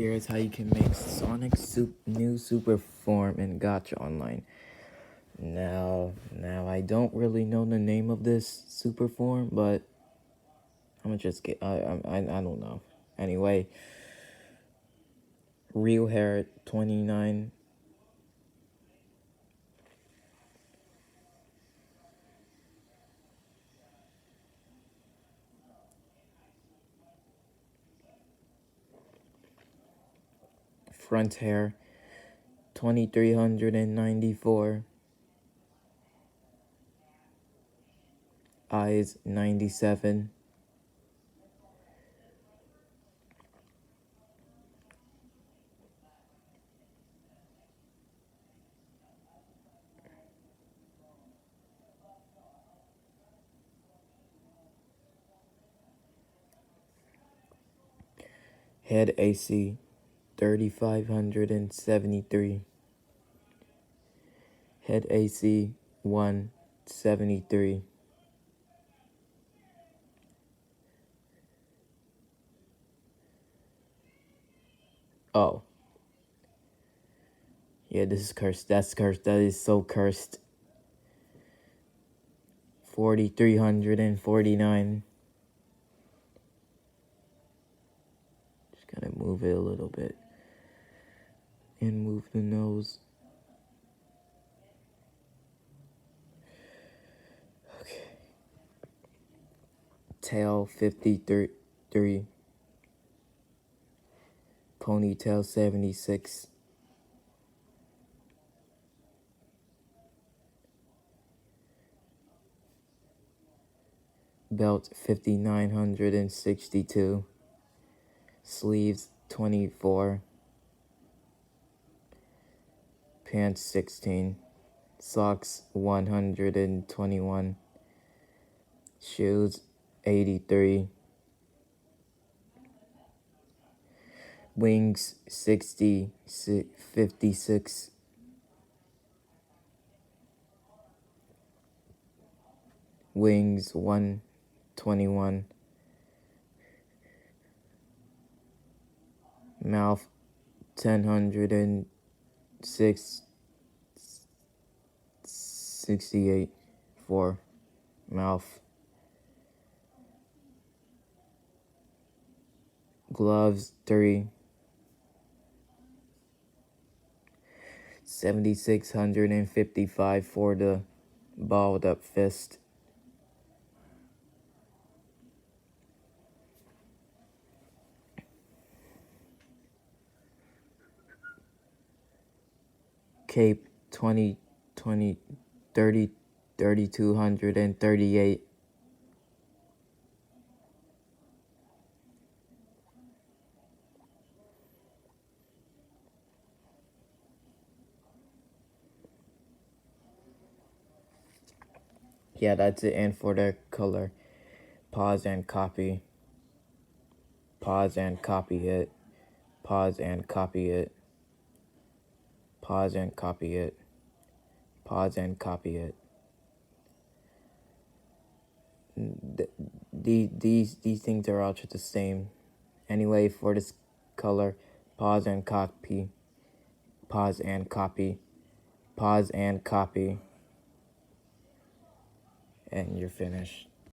Here's how you can make Sonic's new super form in gacha online. Now I don't really know the name of this super form, but I'm gonna just get I don't know. Anyway, real hair 29, front hair 2394, eyes 97, head AC 3573, head AC 173. Oh, yeah, this is cursed. That's cursed. That is so cursed. 4,349. Just gotta move it a little bit. And move the nose. Okay. Tail 53. Ponytail 76. Belt 5,962. Sleeves 24. Pants 16. Socks 121. Shoes 83. Wings 56. Wings 121. Mouth 1068 for mouth. Gloves 3. 7,655 for the balled up fist. Cape 3,238. Yeah, that's it. And for the color, pause and copy. Pause and copy it. Pause and copy it. Pause and copy it. Pause and copy it. These things are all just the same. Anyway, for this color, pause and copy. Pause and copy. Pause and copy. And you're finished.